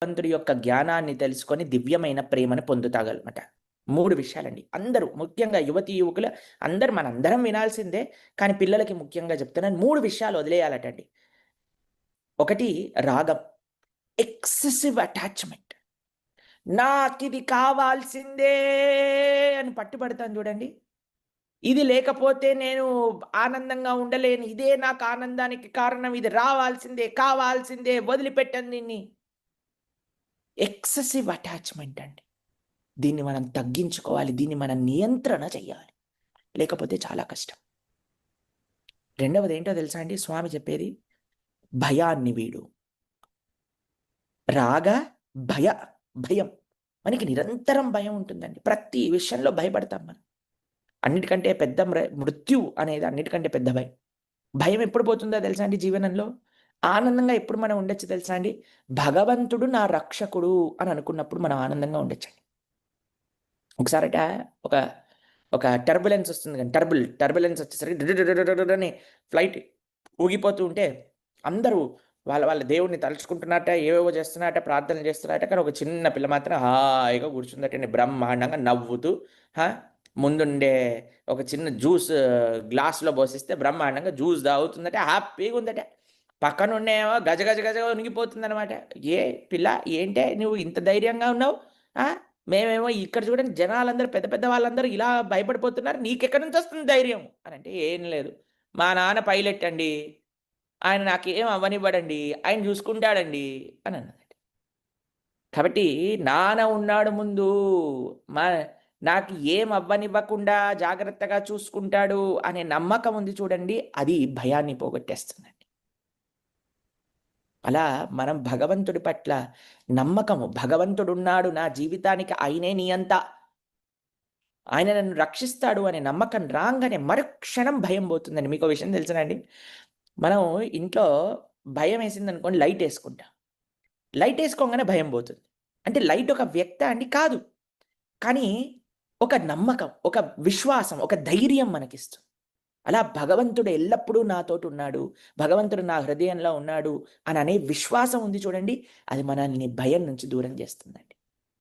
భగవంతుడి యొక్క జ్ఞానాన్ని తెలుసుకొని దివ్యమైన ప్రేమను పొందుతాగలమాట. 3 విషయాలండి. అందరూ ముఖ్యంగా యువతీ యువకులు అందరూ మనందరం వినాల్సిందే. కానీ పిల్లలకి ముఖ్యంగా చెప్తున్నాను 3 విషయాలు వదిలేయాలటండి. ఒకటి రాగం. Excessive attachment. నాకిది కావాల్సిందే అని పట్టుబడతాను చూడండి. ఇది లేకపోతే నేను ఆనందంగా ఉండలేను. ఇదే నాకు ఆనందానికి కారణం. ఇది రావాల్సిందే, కావాల్సిందే, వదిలిపెట్టను దీన్ని. ఎక్సెసివ్ అటాచ్‌మెంట్ అండి. దీన్ని మనం తగ్గించుకోవాలి. దీన్ని మనం నియంత్రణ చేయాలి. లేకపోతే చాలా కష్టం. రెండవది ఏంటో తెలుసా అండి? స్వామి చెప్పేది భయాన్ని వీడు. రాగ, భయ, భయం. మనకి నిరంతరం భయం ఉంటుందండి. ప్రతి విషయంలో భయపడతాం మనం. అన్నిటికంటే పెద్ద మృత్యువు అనేది అన్నిటికంటే పెద్ద భయం. భయం ఎప్పుడు పోతుందో తెలుసా అండి జీవనంలో? ఆనందంగా ఎప్పుడు మనం ఉండొచ్చు తెలుసా అండి? భగవంతుడు నా రక్షకుడు అని అనుకున్నప్పుడు మనం ఆనందంగా ఉండొచ్చండి. ఒకసారట ఒక ఒక టర్బులెన్స్ వస్తుంది కానీ టర్బులెన్స్ వచ్చేసరికి అని ఫ్లైట్ ఊగిపోతూ ఉంటే అందరూ వాళ్ళ దేవుడిని తలుచుకుంటున్నట్ట, ఏవేవో చేస్తున్నట్ట, ప్రార్థనలు చేస్తున్నట్ట. కానీ ఒక చిన్న పిల్ల మాత్రం హాయిగా కూర్చుందటండి బ్రహ్మాండంగా నవ్వుతూ. ముందుండే ఒక చిన్న జ్యూస్ గ్లాస్‌లో పోసిస్తే బ్రహ్మాండంగా జ్యూస్ తాగుతుందట. హ్యాపీగా ఉందట. పక్కనుండేమో గజ గజ గజ వణికిపోతుందనమాట. "ఏ పిల్ల ఏంటే నువ్వు ఇంత ధైర్యంగా ఉన్నావు? ఆ! మేమేమో ఇక్కడ చూడండి జనాలందరూ పెద్ద పెద్ద వాళ్ళందరూ ఇలా భయపడిపోతున్నారు. నీకెక్కడి నుంచి వస్తుంది ధైర్యం?" అనంటే, "ఏం లేదు. మా నాన్న పైలట్ అండి. ఆయన నాకేం అవ్వనివ్వడండి. ఆయన చూసుకుంటాడండి" అని అన్నదట. కాబట్టి నాన్న ఉన్నాడు ముందు. మా నాకు ఏం అవ్వనివ్వకుండా జాగ్రత్తగా చూసుకుంటాడు అనే నమ్మకం ఉంది చూడండి. అది భయాన్ని పోగొట్టేస్తుందండి. అలా మనం భగవంతుడి పట్ల నమ్మకము, భగవంతుడున్నాడు నా జీవితానికి ఆయనే నియంత. ఆయన నన్ను రక్షిస్తాడు అనే నమ్మకం రాంగానే మరుక్షణం భయం పోతుందండి. మీకో విషయం తెలుసునండి? మనం ఇంట్లో భయమేసిందనుకోండి లైటేసుకుంటాం. లైటేసుకోంగానే భయం పోతుంది. అంటే లైట్ ఒక వ్యక్తా అండి? కాదు. కానీ ఒక నమ్మకం, ఒక విశ్వాసం, ఒక ధైర్యం మనకిస్తుంది. అలా భగవంతుడు ఎల్లప్పుడూ నాతోటున్నాడు. భగవంతుడు నా హృదయంలో ఉన్నాడు అననే విశ్వాసం ఉంది చూడండి. అది మనల్ని భయం నుంచి దూరం చేస్తుందండి.